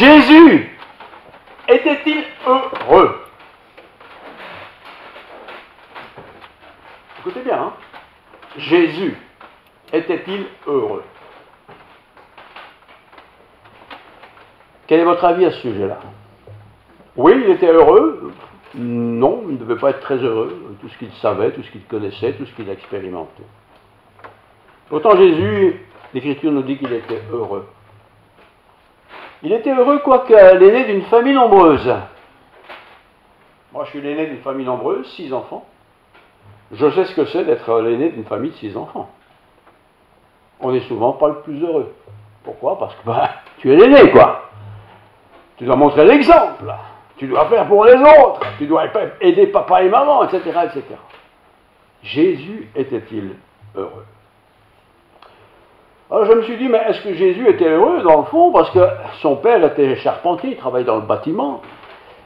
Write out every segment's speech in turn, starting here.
Jésus était-il heureux? Écoutez bien, hein? Jésus était-il heureux? Quel est votre avis à ce sujet-là? Oui, il était heureux. Non, il ne devait pas être très heureux. Tout ce qu'il savait, tout ce qu'il connaissait, tout ce qu'il expérimentait. Pourtant, Jésus, l'Écriture nous dit qu'il était heureux. Il était heureux quoique l'aîné d'une famille nombreuse. Moi, je suis l'aîné d'une famille nombreuse, 6 enfants. Je sais ce que c'est d'être l'aîné d'une famille de 6 enfants. On n'est souvent pas le plus heureux. Pourquoi? Parce que tu es l'aîné, quoi. Tu dois montrer l'exemple. Tu dois faire pour les autres. Tu dois aider papa et maman, etc., etc. Jésus était-il heureux? Alors je me suis dit, mais est-ce que Jésus était heureux dans le fond? Parce que son père était charpentier, il travaillait dans le bâtiment.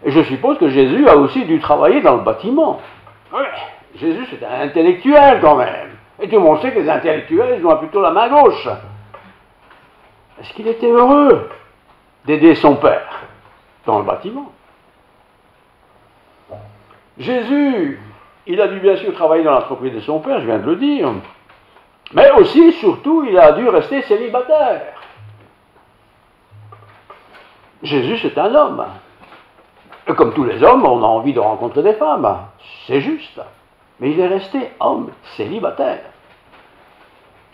Et je suppose que Jésus a aussi dû travailler dans le bâtiment. Oui, Jésus c'était un intellectuel quand même. Et tout le monde sait que les intellectuels, ils ont plutôt la main gauche. Est-ce qu'il était heureux d'aider son père dans le bâtiment? Jésus, il a dû bien sûr travailler dans l'entreprise de son père, je viens de le dire. Mais aussi, surtout, il a dû rester célibataire. Jésus, c'est un homme. Et comme tous les hommes, on a envie de rencontrer des femmes. C'est juste. Mais il est resté homme célibataire.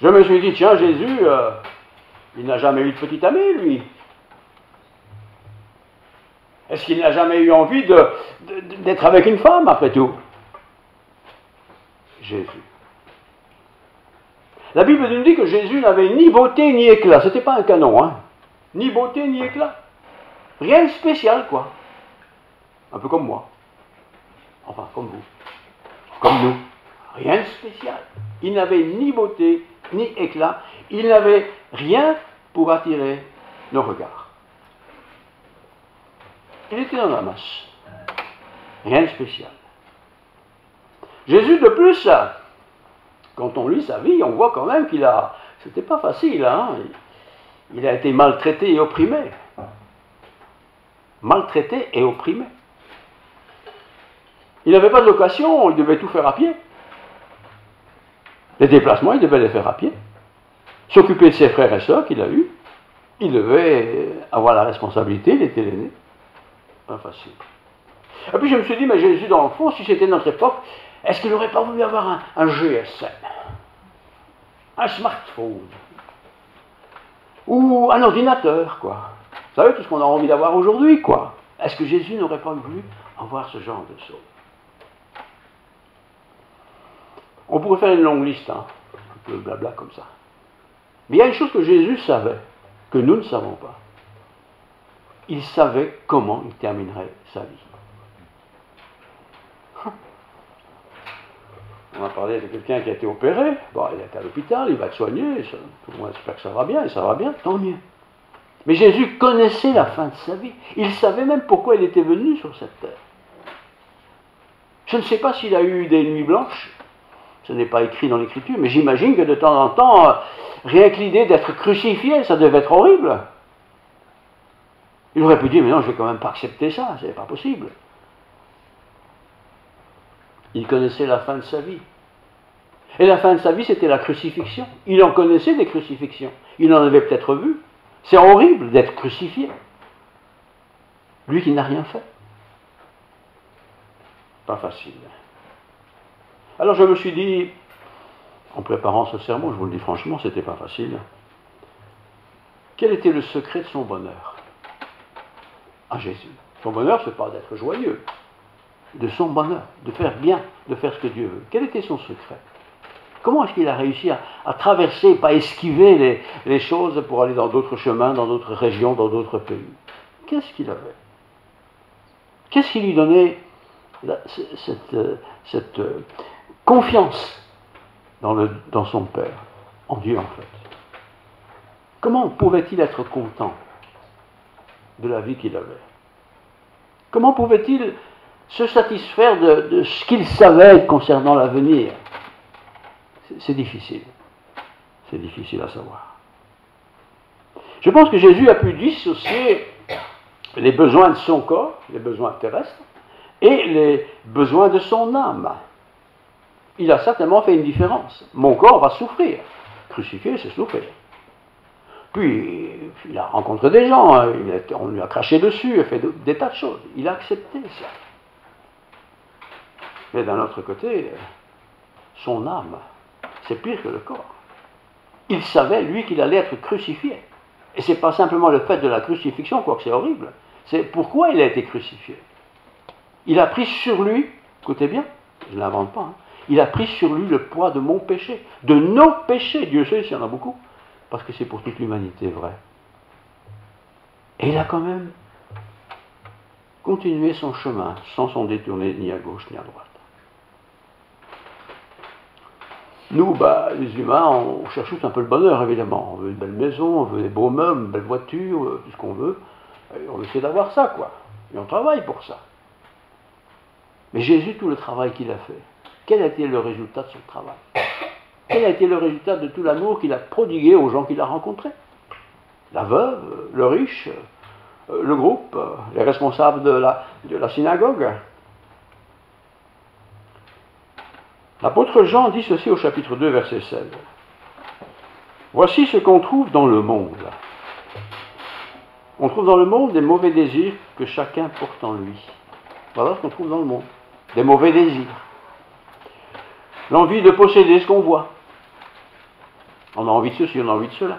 Je me suis dit, tiens, Jésus, il n'a jamais eu de petite amie, lui. Est-ce qu'il n'a jamais eu envie d'être avec une femme, après tout? Jésus. La Bible nous dit que Jésus n'avait ni beauté ni éclat. C'était pas un canon, hein. Ni beauté ni éclat. Rien de spécial, quoi. Un peu comme moi. Enfin, comme vous. Comme nous. Rien de spécial. Il n'avait ni beauté ni éclat. Il n'avait rien pour attirer nos regards. Il était dans la masse. Rien de spécial. Jésus, de plus, quand on lit sa vie, on voit quand même qu'il a... C'était pas facile, hein. Il a été maltraité et opprimé. Maltraité et opprimé. Il n'avait pas de location, il devait tout faire à pied. Les déplacements, il devait les faire à pied. S'occuper de ses frères et sœurs qu'il a eus. Il devait avoir la responsabilité, il était l'aîné. Pas facile. Et puis je me suis dit, mais Jésus, dans le fond, si c'était notre époque, est-ce qu'il n'aurait pas voulu avoir un GSM? Un smartphone? Ou un ordinateur, quoi? Vous savez, tout ce qu'on a envie d'avoir aujourd'hui, quoi. Est-ce que Jésus n'aurait pas voulu avoir ce genre de choses? On pourrait faire une longue liste, hein, un peu blabla comme ça. Mais il y a une chose que Jésus savait, que nous ne savons pas. Il savait comment il terminerait sa vie. On a parlé de quelqu'un qui a été opéré. Bon, il est à l'hôpital, il va être soigné. Tout le monde espère que ça va bien, et ça va bien, tant mieux. Mais Jésus connaissait la fin de sa vie. Il savait même pourquoi il était venu sur cette terre. Je ne sais pas s'il a eu des nuits blanches. Ce n'est pas écrit dans l'Écriture, mais j'imagine que de temps en temps, rien que l'idée d'être crucifié, ça devait être horrible. Il aurait pu dire, mais non, je ne vais quand même pas accepter ça, c'est pas possible. Il connaissait la fin de sa vie. Et la fin de sa vie, c'était la crucifixion. Il en connaissait des crucifixions. Il en avait peut-être vu. C'est horrible d'être crucifié. Lui qui n'a rien fait. Pas facile. Alors je me suis dit, en préparant ce sermon, je vous le dis franchement, c'était pas facile. Quel était le secret de son bonheur? À Jésus. Son bonheur, c'est pas d'être joyeux. De son bonheur, de faire bien, de faire ce que Dieu veut. Quel était son secret? Comment est-ce qu'il a réussi à traverser, pas esquiver les choses pour aller dans d'autres chemins, dans d'autres régions, dans d'autres pays? Qu'est-ce qu'il avait? Qu'est-ce qui lui donnait cette confiance dans son Père, en Dieu en fait? Comment pouvait-il être content de la vie qu'il avait? Comment pouvait-il se satisfaire de ce qu'il savait concernant l'avenir? C'est difficile. C'est difficile à savoir. Je pense que Jésus a pu dissocier les besoins de son corps, les besoins terrestres, et les besoins de son âme. Il a certainement fait une différence. Mon corps va souffrir. Crucifié, c'est souffrir. Puis, il a rencontré des gens, hein, on lui a craché dessus, il a fait des tas de choses. Il a accepté ça. Mais d'un autre côté, son âme, c'est pire que le corps. Il savait, lui, qu'il allait être crucifié. Et ce n'est pas simplement le fait de la crucifixion, quoique c'est horrible, c'est pourquoi il a été crucifié. Il a pris sur lui, écoutez bien, je ne l'invente pas, hein, il a pris sur lui le poids de mon péché, de nos péchés, Dieu sait s'il y en a beaucoup, parce que c'est pour toute l'humanité vrai. Et il a quand même continué son chemin, sans s'en détourner ni à gauche ni à droite. Nous, les humains, on cherche tous un peu le bonheur, évidemment. On veut une belle maison, on veut des beaux meubles, une belle voiture, tout ce qu'on veut. Et on essaie d'avoir ça, quoi. Et on travaille pour ça. Mais Jésus, tout le travail qu'il a fait, quel a été le résultat de son travail? Quel a été le résultat de tout l'amour qu'il a prodigué aux gens qu'il a rencontrés? La veuve, le riche, le groupe, les responsables de la synagogue. L'apôtre Jean dit ceci au chapitre 2, verset 16. Voici ce qu'on trouve dans le monde. On trouve dans le monde des mauvais désirs que chacun porte en lui. Voilà ce qu'on trouve dans le monde. Des mauvais désirs. L'envie de posséder ce qu'on voit. On a envie de ceci, on a envie de cela.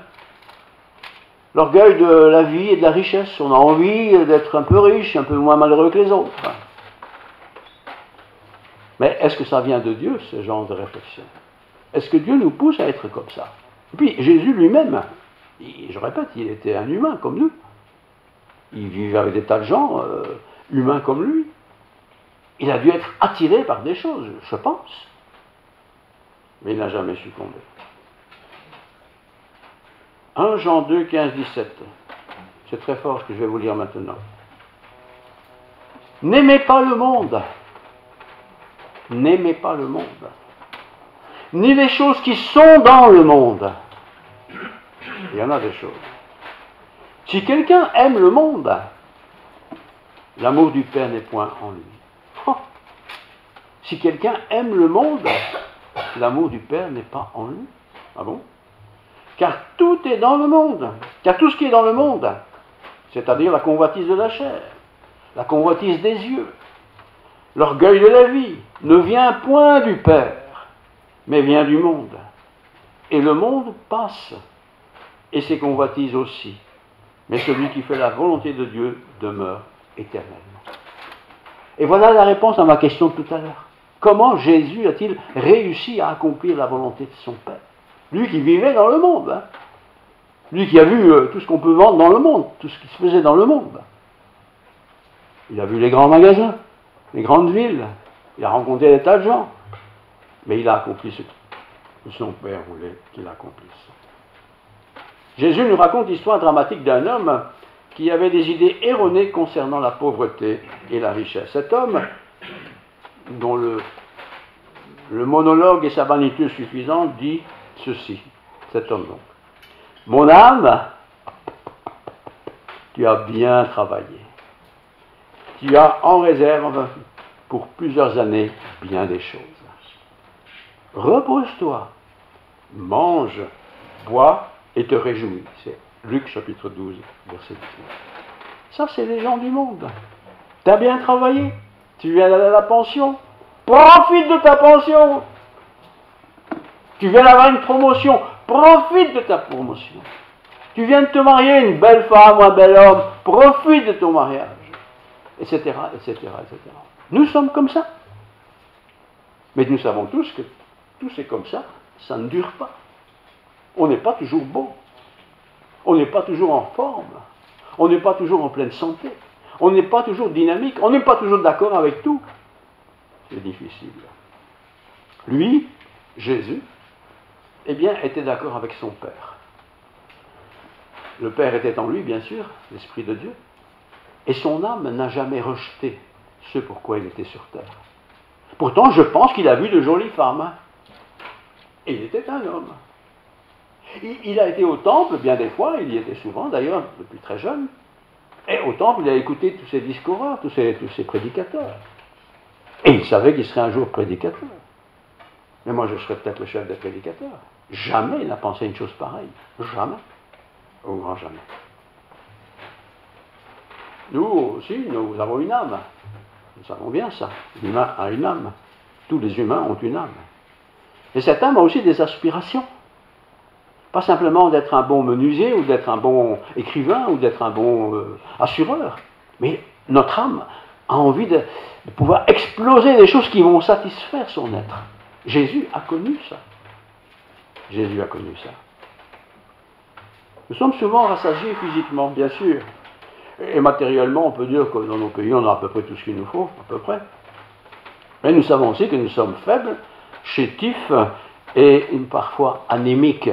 L'orgueil de la vie et de la richesse. On a envie d'être un peu riche, un peu moins malheureux que les autres. Mais est-ce que ça vient de Dieu, ce genre de réflexion? Est-ce que Dieu nous pousse à être comme ça? Et puis Jésus lui-même, je répète, il était un humain comme nous. Il vivait avec des tas de gens humains comme lui. Il a dû être attiré par des choses, je pense. Mais il n'a jamais succombé. 1 Jean 2, 15, 17. C'est très fort ce que je vais vous lire maintenant. N'aimez pas le monde. N'aimez pas le monde. Ni les choses qui sont dans le monde. Il y en a des choses. Si quelqu'un aime le monde, l'amour du Père n'est point en lui. Oh. Si quelqu'un aime le monde, l'amour du Père n'est pas en lui. Ah bon? Car tout est dans le monde. Car tout ce qui est dans le monde, c'est-à-dire la convoitise de la chair, la convoitise des yeux, l'orgueil de la vie, ne vient point du Père, mais vient du monde. Et le monde passe, et ses convoitises aussi. Mais celui qui fait la volonté de Dieu demeure éternellement. Et voilà la réponse à ma question de tout à l'heure. Comment Jésus a-t-il réussi à accomplir la volonté de son Père? Lui qui vivait dans le monde, hein? Lui qui a vu tout ce qu'on peut vendre dans le monde, tout ce qui se faisait dans le monde. Il a vu les grands magasins, les grandes villes, il a rencontré des tas de gens, mais il a accompli ce que son Père voulait qu'il accomplisse. Jésus nous raconte l'histoire dramatique d'un homme qui avait des idées erronées concernant la pauvreté et la richesse. Cet homme, dont le monologue et sa vanité suffisante, dit ceci, cet homme donc. Mon âme, tu as bien travaillé. Tu as en réserve pour plusieurs années bien des choses. Repose-toi, mange, bois et te réjouis. C'est Luc chapitre 12, verset 19. Ça, c'est les gens du monde. Tu as bien travaillé. Tu viens d'aller à la pension. Profite de ta pension. Tu viens d'avoir une promotion. Profite de ta promotion. Tu viens de te marier, une belle femme ou un bel homme. Profite de ton mariage. Etc., etc., etc. Nous sommes comme ça. Mais nous savons tous que tout c'est comme ça, ça ne dure pas. On n'est pas toujours beau. On n'est pas toujours en forme. On n'est pas toujours en pleine santé. On n'est pas toujours dynamique. On n'est pas toujours d'accord avec tout. C'est difficile. Lui, Jésus, eh bien, était d'accord avec son Père. Le Père était en lui, bien sûr, l'Esprit de Dieu. Et son âme n'a jamais rejeté ce pourquoi il était sur terre. Pourtant, je pense qu'il a vu de jolies femmes. Et il était un homme. Il a été au temple bien des fois, il y était souvent d'ailleurs, depuis très jeune. Et au temple, il a écouté tous ces discoureurs, tous ces prédicateurs. Et il savait qu'il serait un jour prédicateur. Mais moi, je serais peut-être le chef des prédicateurs. Jamais il n'a pensé une chose pareille. Jamais. Au grand jamais. Nous aussi, nous avons une âme. Nous savons bien ça. L'humain a une âme. Tous les humains ont une âme. Et cette âme a aussi des aspirations. Pas simplement d'être un bon menuisier, ou d'être un bon écrivain, ou d'être un bon assureur. Mais notre âme a envie de pouvoir exploser des choses qui vont satisfaire son être. Jésus a connu ça. Jésus a connu ça. Nous sommes souvent rassasiés physiquement, bien sûr. Et matériellement, on peut dire que dans nos pays, on a à peu près tout ce qu'il nous faut, à peu près. Mais nous savons aussi que nous sommes faibles, chétifs et parfois anémiques.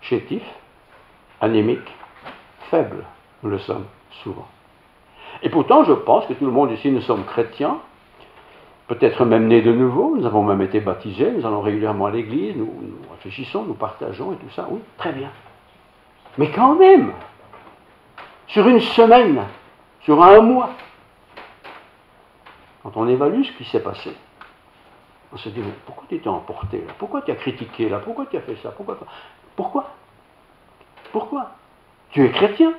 Chétifs, anémiques, faibles, nous le sommes souvent. Et pourtant, je pense que tout le monde ici, nous sommes chrétiens, peut-être même nés de nouveau, nous avons même été baptisés, nous allons régulièrement à l'église, nous réfléchissons, nous partageons et tout ça, oui, très bien. Mais quand même, sur une semaine, sur un mois, quand on évalue ce qui s'est passé, on se dit, mais pourquoi tu t'es emporté là? Pourquoi tu as critiqué là? Pourquoi tu as fait ça? Pourquoi? Tu es chrétien.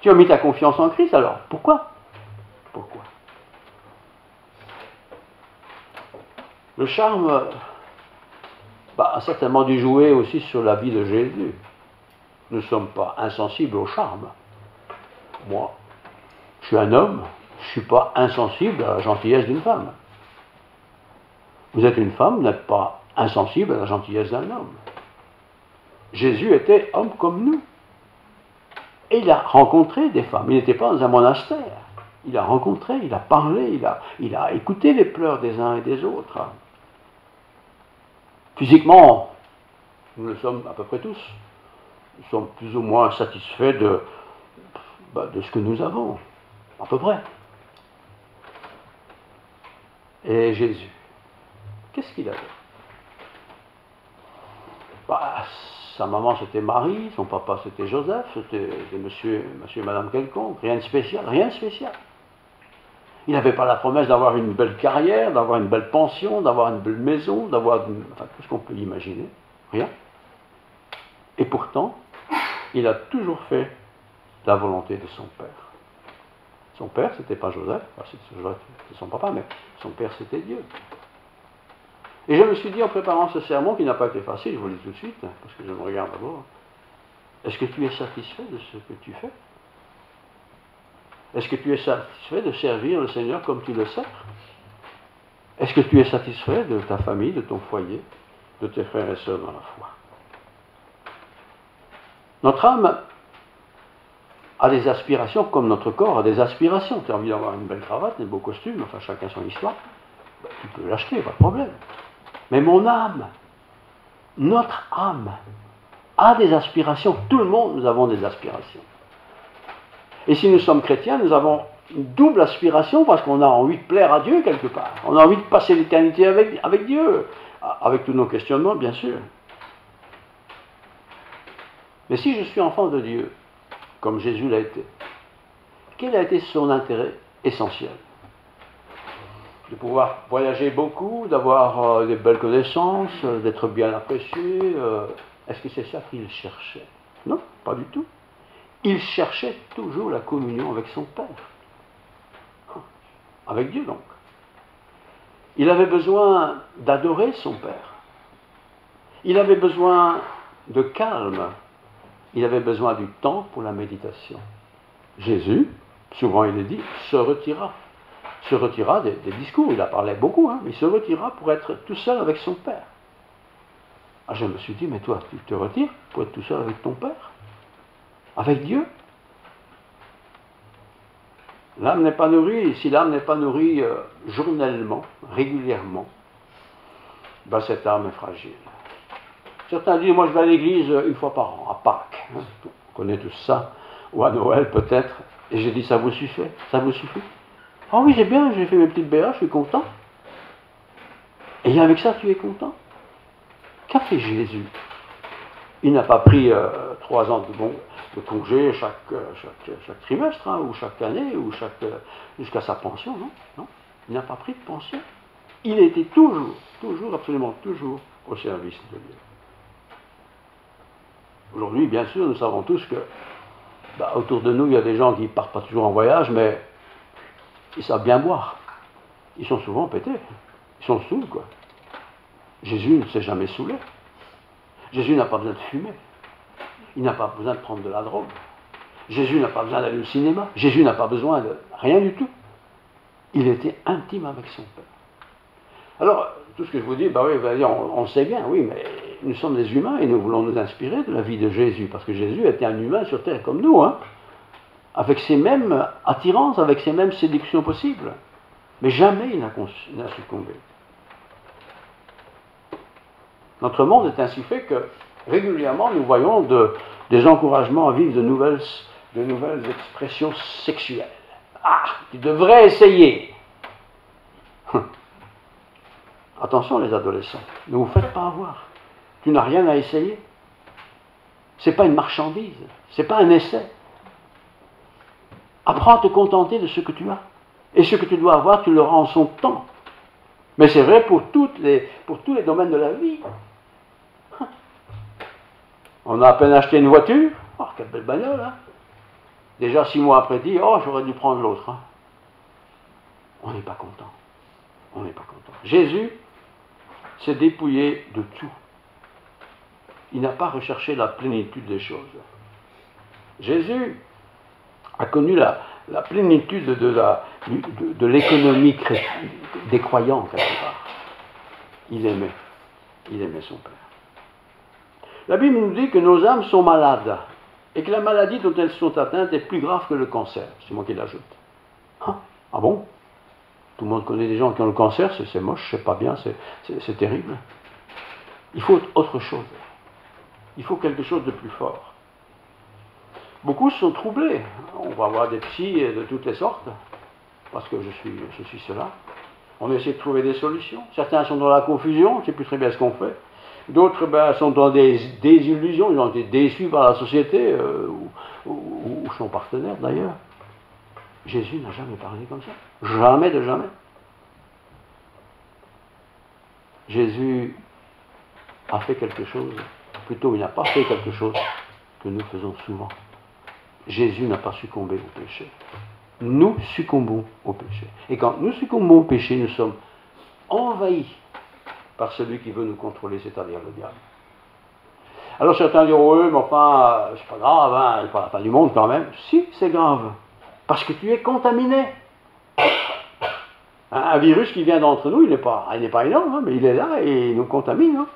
Tu as mis ta confiance en Christ, alors pourquoi? Le charme a certainement dû jouer aussi sur la vie de Jésus. Nous ne sommes pas insensibles au charme. Moi, je suis un homme, je ne suis pas insensible à la gentillesse d'une femme. Vous êtes une femme, vous n'êtes pas insensible à la gentillesse d'un homme. Jésus était homme comme nous. Et il a rencontré des femmes. Il n'était pas dans un monastère. Il a rencontré, il a parlé, il a écouté les pleurs des uns et des autres. Physiquement, nous le sommes à peu près tous. Nous sommes plus ou moins satisfaits de ce que nous avons, à peu près. Et Jésus, qu'est-ce qu'il avait? Sa maman c'était Marie, son papa c'était Joseph, c'était monsieur et madame quelconque, rien de spécial, rien de spécial. Il n'avait pas la promesse d'avoir une belle carrière, d'avoir une belle pension, d'avoir une belle maison, d'avoir tout ce qu'on peut imaginer, rien. Et pourtant, il a toujours fait la volonté de son père. Son père, c'était pas Joseph, c'est son papa, mais son père c'était Dieu. Et je me suis dit en préparant ce sermon, qui n'a pas été facile, je vous le dis tout de suite, parce que je me regarde d'abord, est-ce que tu es satisfait de ce que tu fais? Est-ce que tu es satisfait de servir le Seigneur comme tu le sers? Est-ce que tu es satisfait de ta famille, de ton foyer, de tes frères et sœurs dans la foi? Notre âme a des aspirations comme notre corps a des aspirations. Tu as envie d'avoir une belle cravate, un beau costume, enfin chacun son histoire, tu peux l'acheter, pas de problème. Mais mon âme, notre âme, a des aspirations. Tout le monde, nous avons des aspirations. Et si nous sommes chrétiens, nous avons une double aspiration parce qu'on a envie de plaire à Dieu quelque part. On a envie de passer l'éternité avec Dieu, avec tous nos questionnements, bien sûr. Mais si je suis enfant de Dieu, comme Jésus l'a été, quel a été son intérêt essentiel? De pouvoir voyager beaucoup, d'avoir des belles connaissances, d'être bien apprécié. Est-ce que c'est ça qu'il cherchait? Non, pas du tout. Il cherchait toujours la communion avec son Père. Avec Dieu donc. Il avait besoin d'adorer son Père. Il avait besoin de calme. Il avait besoin du temps pour la méditation. Jésus, souvent il est dit, se retira des discours, il a parlé beaucoup, mais il se retira pour être tout seul avec son Père. Je me suis dit, mais toi, tu te retires pour être tout seul avec ton Père? Avec Dieu? L'âme n'est pas nourrie, si l'âme n'est pas nourrie journellement, régulièrement, cette âme est fragile. Certains disent, moi je vais à l'église une fois par an, à Pâques, on connaît tout ça, ou à Noël peut-être, et j'ai dit, ça vous suffit? Ça vous suffit? Ah oui, c'est bien, j'ai fait mes petites BA, je suis content. Et avec ça, tu es content? Qu'a fait Jésus? Il n'a pas pris 3 ans de congé chaque trimestre, hein, ou chaque année, ou jusqu'à sa pension, non, non. Il n'a pas pris de pension. Il était toujours, absolument toujours au service de Dieu. Aujourd'hui, bien sûr, nous savons tous que autour de nous, il y a des gens qui ne partent pas toujours en voyage, mais ils savent bien boire. Ils sont souvent pétés. Ils sont saouls, quoi. Jésus ne s'est jamais saoulé. Jésus n'a pas besoin de fumer. Il n'a pas besoin de prendre de la drogue. Jésus n'a pas besoin d'aller au cinéma. Jésus n'a pas besoin de rien du tout. Il était intime avec son Père. Alors, tout ce que je vous dis, oui, on sait bien, oui, mais nous sommes des humains et nous voulons nous inspirer de la vie de Jésus, parce que Jésus était un humain sur terre comme nous, hein, avec ses mêmes attirances, avec ses mêmes séductions possibles. Mais jamais il n'a succombé. Notre monde est ainsi fait que régulièrement nous voyons des encouragements à vivre de nouvelles expressions sexuelles. Ah, tu devrais essayer. Attention les adolescents, ne vous faites pas avoir. Tu n'as rien à essayer. Ce n'est pas une marchandise, ce n'est pas un essai. Apprends à te contenter de ce que tu as. Et ce que tu dois avoir, tu l'auras en son temps. Mais c'est vrai pour tous les domaines de la vie. On a à peine acheté une voiture. Oh, quelle belle bagnole, hein. Déjà 6 mois après, dit, oh, j'aurais dû prendre l'autre. Hein. On n'est pas content. On n'est pas content. Jésus s'est dépouillé de tout. Il n'a pas recherché la plénitude des choses. Jésus a connu la plénitude de l'économie des croyants, quelque part. Il aimait son Père. La Bible nous dit que nos âmes sont malades et que la maladie dont elles sont atteintes est plus grave que le cancer. C'est moi qui l'ajoute. Ah bon? Tout le monde connaît des gens qui ont le cancer, c'est moche, c'est pas bien, c'est terrible. Il faut autre chose. Il faut quelque chose de plus fort. Beaucoup sont troublés. On va voir des psys de toutes les sortes, parce que je suis cela. On essaie de trouver des solutions. Certains sont dans la confusion, on ne sait plus très bien ce qu'on fait. D'autres sont dans des désillusions, ils ont été déçus par la société, ou son partenaire d'ailleurs. Jésus n'a jamais parlé comme ça. Jamais de jamais. Jésus a fait quelque chose, plutôt il n'a pas fait quelque chose que nous faisons souvent. Jésus n'a pas succombé au péché. Nous succombons au péché. Et quand nous succombons au péché, nous sommes envahis par celui qui veut nous contrôler, c'est-à-dire le diable. Alors certains diront, oui, mais enfin, c'est pas grave, hein, c'est pas la fin du monde quand même. Si, c'est grave. Parce que tu es contaminé. Un virus qui vient d'entre nous, il n'est pas énorme, hein, mais il est là et il nous contamine. Hein.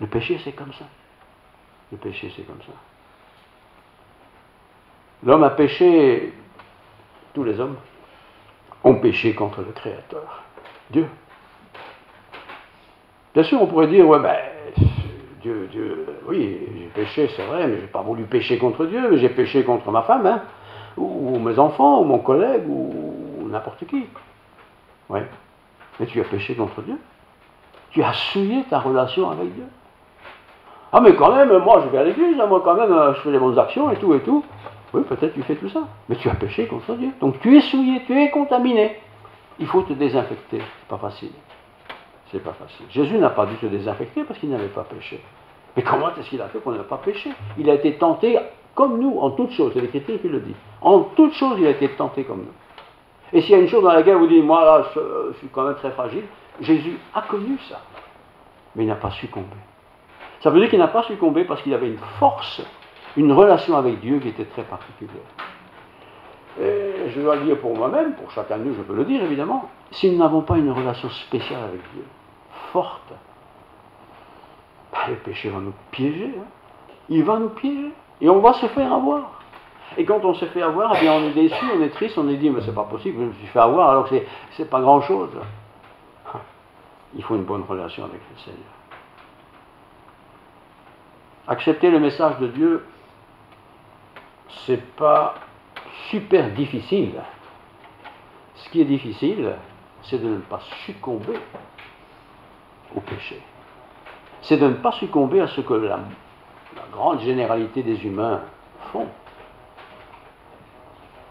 Le péché, c'est comme ça. Le péché, c'est comme ça. L'homme a péché, tous les hommes ont péché contre le Créateur, Dieu. Bien sûr, on pourrait dire, ouais, Dieu, oui, j'ai péché, c'est vrai, mais je n'ai pas voulu pécher contre Dieu, mais j'ai péché contre ma femme, hein, ou mes enfants, ou mon collègue, ou n'importe qui. Oui, mais tu as péché contre Dieu. Tu as souillé ta relation avec Dieu. Ah, mais quand même, moi je vais à l'église, moi quand même, je fais des bonnes actions et tout et tout. Oui, peut-être tu fais tout ça, mais tu as péché contre Dieu. Donc tu es souillé, tu es contaminé. Il faut te désinfecter, c'est pas facile. C'est pas facile. Jésus n'a pas dû se désinfecter parce qu'il n'avait pas péché. Mais comment est-ce qu'il a fait qu'on n'a pas péché? Il a été tenté comme nous, en toutes choses. C'est l'Écriture qui le dit. En toutes choses, il a été tenté comme nous. Et s'il y a une chose dans laquelle vous dites, moi là, je suis quand même très fragile, Jésus a connu ça. Mais il n'a pas succombé. Ça veut dire qu'il n'a pas succombé parce qu'il avait une force, une relation avec Dieu qui était très particulière. Et je dois le dire pour moi-même, pour chacun de nous, je peux le dire évidemment, si nous n'avons pas une relation spéciale avec Dieu, forte, le péché va nous piéger. Hein. Il va nous piéger. Et on va se faire avoir. Et quand on se fait avoir, eh bien on est déçu, on est triste, on est dit, mais c'est pas possible, je me suis fait avoir alors que c'est pas grand-chose. Il faut une bonne relation avec le Seigneur. Accepter le message de Dieu, c'est pas super difficile. Ce qui est difficile, c'est de ne pas succomber au péché. C'est de ne pas succomber à ce que la grande généralité des humains font.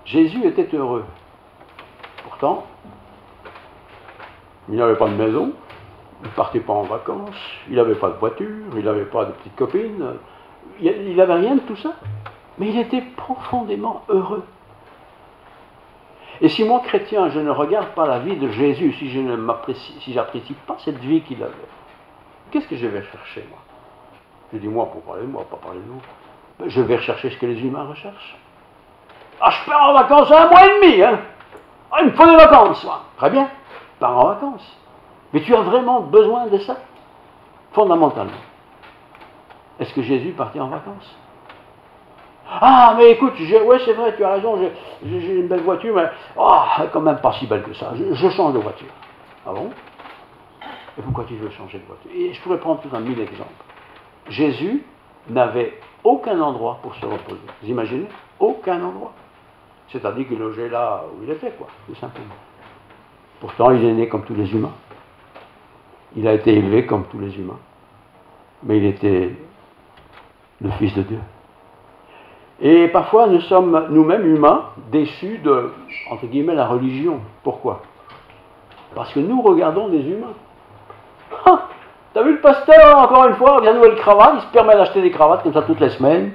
Jésus était heureux. Pourtant, il n'avait pas de maison, il ne partait pas en vacances, il n'avait pas de voiture, il n'avait pas de petite copine, il n'avait rien de tout ça. Mais il était profondément heureux. Et si moi, chrétien, je ne regarde pas la vie de Jésus, si je n'apprécie pas cette vie qu'il avait, qu'est-ce que je vais chercher, moi? Je dis moi pour parler de moi, pas parler de nous. Ben, je vais rechercher ce que les humains recherchent. Ah, je pars en vacances 1 mois et demi, hein? Ah, il me faut des vacances, moi. Très bien, pars en vacances. Mais tu as vraiment besoin de ça? Fondamentalement. Est-ce que Jésus partait en vacances? Ah, mais écoute, ouais, c'est vrai, tu as raison, j'ai une belle voiture, mais quand même pas si belle que ça. Je change de voiture. Ah bon? Et pourquoi tu veux changer de voiture? Et je pourrais prendre tout un 1000 exemples. Jésus n'avait aucun endroit pour se reposer. Vous imaginez? Aucun endroit. C'est-à-dire qu'il logeait là où il était, quoi, tout simplement. Pourtant, il est né comme tous les humains. Il a été élevé comme tous les humains. Mais il était le Fils de Dieu. Et parfois, nous sommes nous-mêmes humains déçus de, entre guillemets, la religion. Pourquoi? Parce que nous regardons des humains. Ah, t'as vu le pasteur, encore une fois, vient de nouvelle cravate, il se permet d'acheter des cravates comme ça toutes les semaines.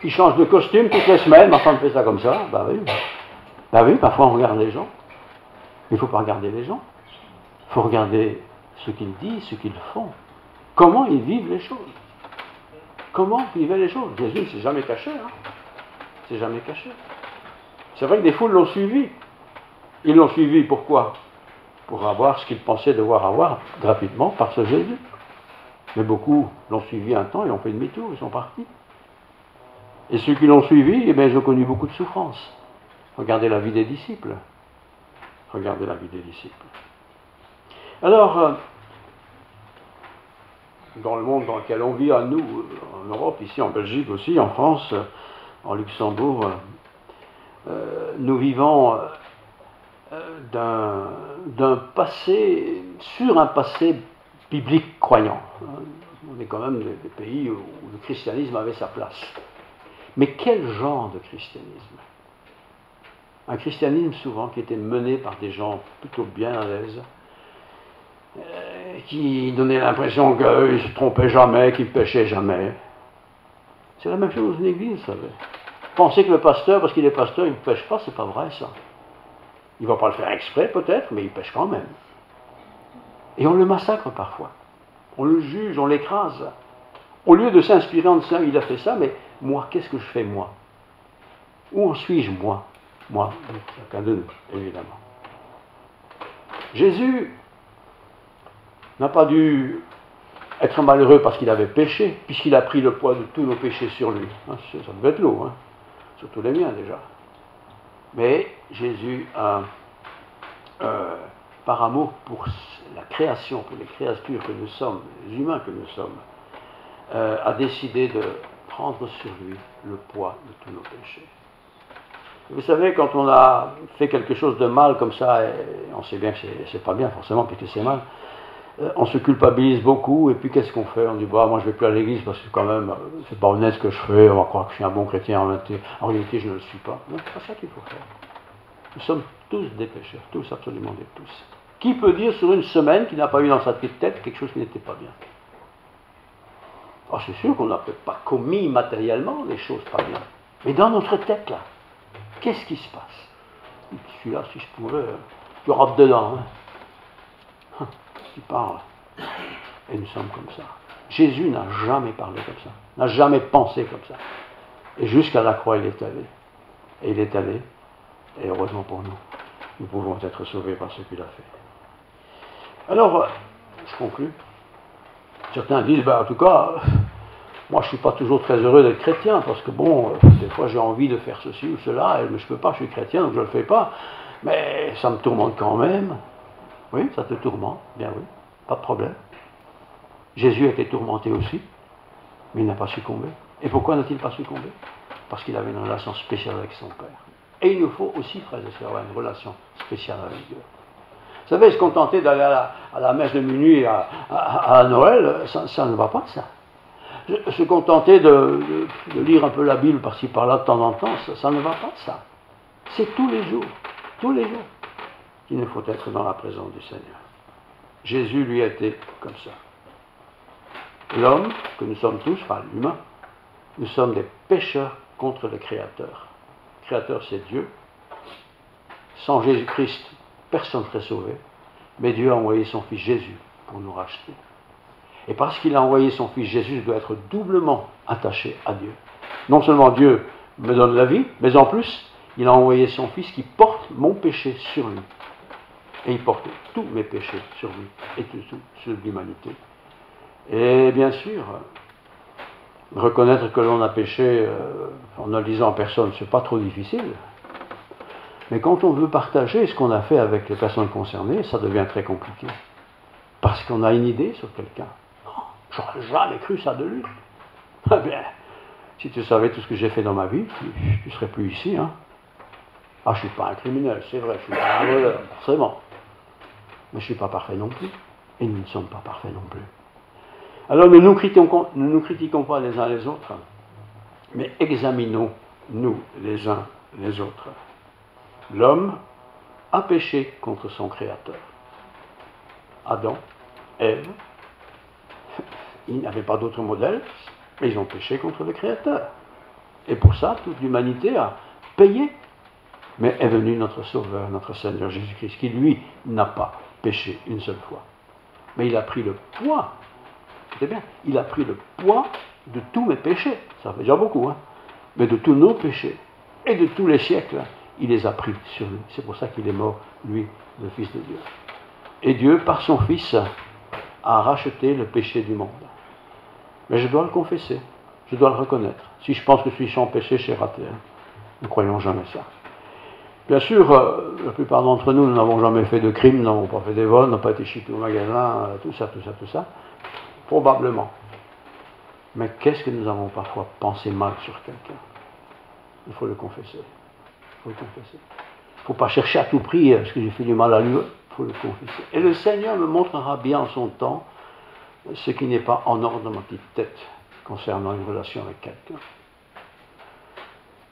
Il change de costume toutes les semaines, ma femme fait ça comme ça. Bah oui. Bah oui, parfois on regarde les gens. Il ne faut pas regarder les gens. Il faut regarder ce qu'ils disent, ce qu'ils font. Comment ils vivent les choses. Comment vivaient les choses. Jésus ne s'est jamais caché. Hein. C'est jamais caché. C'est vrai que des foules l'ont suivi. Ils l'ont suivi pourquoi? Pour avoir ce qu'ils pensaient devoir avoir gratuitement par ce Jésus. Mais beaucoup l'ont suivi un temps et ont fait demi-tour, ils sont partis. Et ceux qui l'ont suivi, eh bien, ils ont connu beaucoup de souffrances. Regardez la vie des disciples. Regardez la vie des disciples. Alors, dans le monde dans lequel on vit, à nous, en Europe, ici en Belgique aussi, en France, en Luxembourg, nous vivons d'un passé, sur un passé biblique croyant. On est quand même des pays où le christianisme avait sa place. Mais quel genre de christianisme? Un christianisme souvent qui était mené par des gens plutôt bien à l'aise, qui donnaient l'impression qu'ils ne se trompaient jamais, qu'ils ne péchaient jamais. C'est la même chose dans une église, vous savez. Penser que le pasteur, parce qu'il est pasteur, il ne pêche pas, c'est pas vrai ça. Il ne va pas le faire exprès peut-être, mais il pêche quand même. Et on le massacre parfois. On le juge, on l'écrase. Au lieu de s'inspirer en disant, il a fait ça, mais moi, qu'est-ce que je fais moi? Où en suis-je moi? Moi, chacun de nous, évidemment. Jésus n'a pas dû être malheureux parce qu'il avait péché, puisqu'il a pris le poids de tous nos péchés sur lui. Ça devait être lourd, hein, surtout les miens déjà. Mais Jésus a, par amour pour la création, pour les créatures que nous sommes, les humains que nous sommes, a décidé de prendre sur lui le poids de tous nos péchés. Vous savez, quand on a fait quelque chose de mal comme ça, et on sait bien que c'est pas bien forcément, puisque c'est mal, on se culpabilise beaucoup, et puis qu'est-ce qu'on fait? On dit, bah, moi je ne vais plus à l'église parce que quand même, c'est pas honnête ce que je fais, on va croire que je suis un bon chrétien, en réalité je ne le suis pas. Non, c'est pas ça qu'il faut faire. Nous sommes tous des pécheurs, tous, absolument tous. Qui peut dire sur une semaine qu'il n'a pas eu dans sa petite tête quelque chose qui n'était pas bien? Oh, c'est sûr qu'on n'a peut-être pas commis matériellement les choses pas bien, mais dans notre tête là, qu'est-ce qui se passe? Celui-là, si je pouvais, je rentre dedans. Hein. Tu parles. Et nous sommes comme ça. Jésus n'a jamais parlé comme ça, n'a jamais pensé comme ça. Et jusqu'à la croix, il est allé. Et il est allé, et heureusement pour nous, nous pouvons être sauvés par ce qu'il a fait. Alors, je conclus. Certains disent, en tout cas, moi je ne suis pas toujours très heureux d'être chrétien, parce que bon, des fois j'ai envie de faire ceci ou cela, mais je ne peux pas, je suis chrétien, donc je ne le fais pas. Mais ça me tourmente quand même. Oui, ça te tourmente, bien oui, pas de problème. Jésus a été tourmenté aussi, mais il n'a pas succombé. Et pourquoi n'a-t-il pas succombé? Parce qu'il avait une relation spéciale avec son Père. Et il nous faut aussi, frères et sœurs, avoir une relation spéciale avec Dieu. Vous savez, se contenter d'aller à la messe de minuit à Noël, ça ne va pas, ça. Se contenter de lire un peu la Bible par-ci par-là de temps en temps, ça ne va pas, ça. C'est tous les jours qu'il nous faut être dans la présence du Seigneur. Jésus, lui, a été comme ça. L'homme, que nous sommes tous, enfin l'humain, nous sommes des pécheurs contre le Créateur. Le Créateur, c'est Dieu. Sans Jésus-Christ, personne ne serait sauvé. Mais Dieu a envoyé son Fils Jésus pour nous racheter. Et parce qu'il a envoyé son Fils Jésus, je dois être doublement attaché à Dieu. Non seulement Dieu me donne la vie, mais en plus, il a envoyé son Fils qui porte mon péché sur lui. Et il porte tous mes péchés sur lui et tout sur l'humanité. Et bien sûr, reconnaître que l'on a péché en ne le disant à personne, c'est pas trop difficile. Mais quand on veut partager ce qu'on a fait avec les personnes concernées, ça devient très compliqué. Parce qu'on a une idée sur quelqu'un. Oh, j'aurais jamais cru ça de lui. Eh bien, si tu savais tout ce que j'ai fait dans ma vie, tu ne serais plus ici. Hein. Ah, je ne suis pas un criminel, c'est vrai, je ne suis pas un voleur, forcément. Mais je ne suis pas parfait non plus. Et nous ne sommes pas parfaits non plus. Alors ne nous critiquons pas les uns les autres, mais examinons-nous les uns les autres. L'homme a péché contre son Créateur. Adam, Ève, ils n'avaient pas d'autre modèle, mais ils ont péché contre le Créateur. Et pour ça, toute l'humanité a payé. Mais est venu notre Sauveur, notre Seigneur Jésus-Christ, qui lui n'a pas péché une seule fois. Mais il a pris le poids, écoutez bien, il a pris le poids de tous mes péchés. Ça fait déjà beaucoup, hein. Mais de tous nos péchés et de tous les siècles, il les a pris sur lui. C'est pour ça qu'il est mort, lui, le Fils de Dieu. Et Dieu, par son Fils, a racheté le péché du monde. Mais je dois le confesser, je dois le reconnaître. Si je pense que je suis sans péché, j'ai raté. Hein. Ne croyons jamais ça. Bien sûr, la plupart d'entre nous n'avons jamais fait de crime, n'avons pas fait des vols, n'avons pas été chités au magasin, tout ça. Probablement. Mais qu'est-ce que nous avons parfois pensé mal sur quelqu'un? Il faut le confesser. Il ne faut pas chercher à tout prix parce que j'ai fait du mal à lui. Il faut le confesser. Et le Seigneur me montrera bien en son temps ce qui n'est pas en ordre dans ma petite tête concernant une relation avec quelqu'un.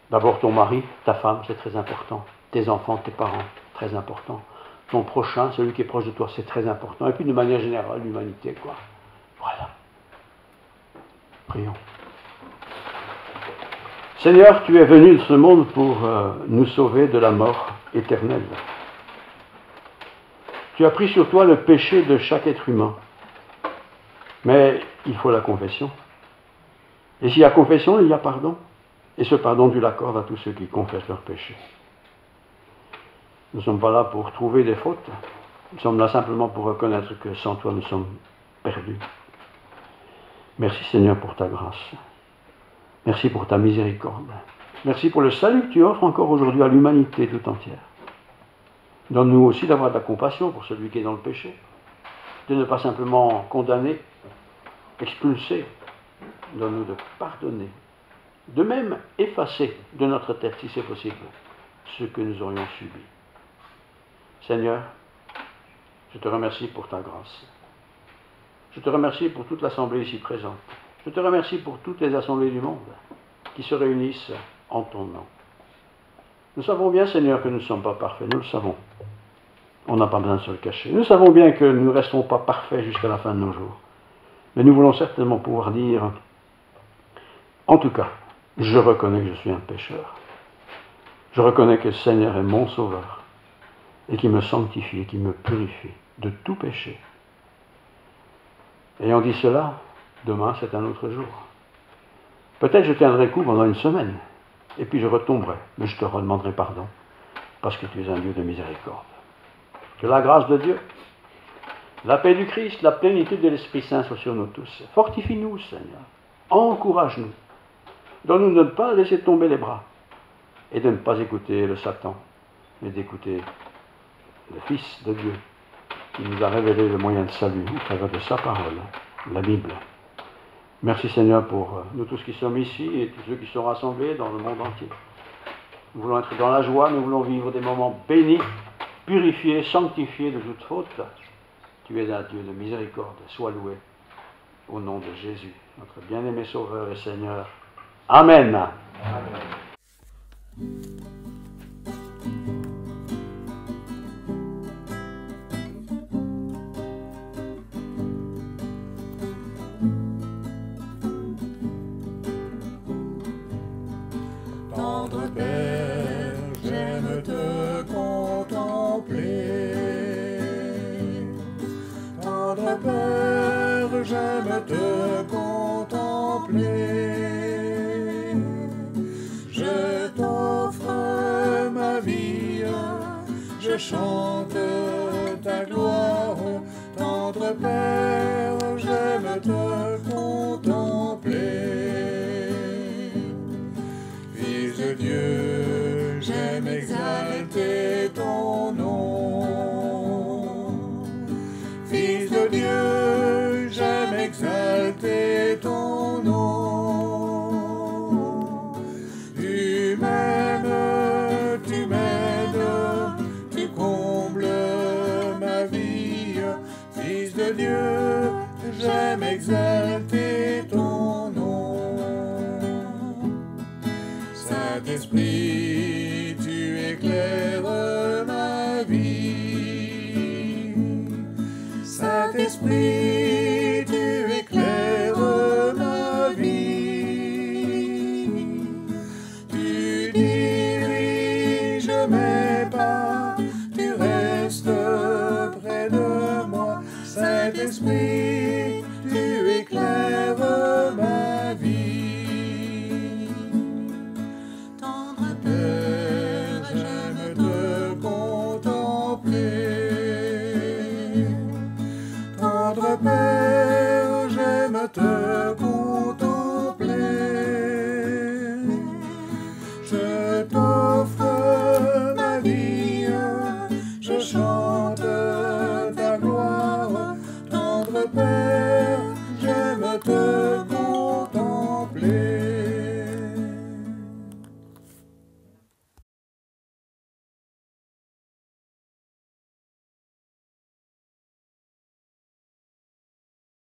D'abord ton mari, ta femme, c'est très important. Tes enfants, tes parents, très important. Ton prochain, celui qui est proche de toi, c'est très important. Et puis de manière générale, l'humanité, quoi. Voilà. Prions. Seigneur, tu es venu de ce monde pour nous sauver de la mort éternelle. Tu as pris sur toi le péché de chaque être humain. Mais il faut la confession. Et s'il y a confession, il y a pardon. Et ce pardon, tu l'accordes à tous ceux qui confessent leurs péchés. Nous ne sommes pas là pour trouver des fautes. Nous sommes là simplement pour reconnaître que sans toi, nous sommes perdus. Merci Seigneur pour ta grâce. Merci pour ta miséricorde. Merci pour le salut que tu offres encore aujourd'hui à l'humanité tout entière. Donne-nous aussi d'avoir de la compassion pour celui qui est dans le péché. De ne pas simplement condamner, expulser. Donne-nous de pardonner. De même effacer de notre tête, si c'est possible, ce que nous aurions subi. Seigneur, je te remercie pour ta grâce. Je te remercie pour toute l'assemblée ici présente. Je te remercie pour toutes les assemblées du monde qui se réunissent en ton nom. Nous savons bien, Seigneur, que nous ne sommes pas parfaits. Nous le savons. On n'a pas besoin de se le cacher. Nous savons bien que nous ne resterons pas parfaits jusqu'à la fin de nos jours. Mais nous voulons certainement pouvoir dire, en tout cas, je reconnais que je suis un pécheur. Je reconnais que le Seigneur est mon sauveur et qui me sanctifie et qui me purifie de tout péché. Ayant dit cela, demain c'est un autre jour. Peut-être je tiendrai coup pendant une semaine et puis je retomberai, mais je te redemanderai pardon parce que tu es un Dieu de miséricorde. Que la grâce de Dieu, la paix du Christ, la plénitude de l'Esprit Saint soit sur nous tous. Fortifie-nous, Seigneur. Encourage-nous. Donne-nous de ne pas laisser tomber les bras et de ne pas écouter le Satan, mais d'écouter le Fils de Dieu qui nous a révélé le moyen de salut au travers de sa parole, la Bible. Merci Seigneur pour nous tous qui sommes ici et tous ceux qui sont rassemblés dans le monde entier. Nous voulons être dans la joie, nous voulons vivre des moments bénis, purifiés, sanctifiés de toute faute. Tu es un Dieu de miséricorde, sois loué. au nom de Jésus, notre bien-aimé Sauveur et Seigneur. Amen. Amen. Tendre Père, j'aime te contempler. Tendre Père, j'aime te contempler. Je t'offre ma vie, je chante ta gloire. Tendre Père, j'aime te contempler. Fils de Dieu, j'aime exalter ton nom. Fils de Dieu, j'aime exalter ton nom. Tu m'aimes, tu combles ma vie. Fils de Dieu, j'aime exalter ton nom. Saint-Esprit, tu éclaires ma vie. Saint-Esprit, tu éclaires ma vie. Tu diriges mes pas, tu restes près de moi. Saint-Esprit, tu éclaires ma vie. Tendre Père, j'aime te contempler. Tendre Père, j'aime te contempler. Je t'offre ma vie, je chante ta gloire. Tendre Père,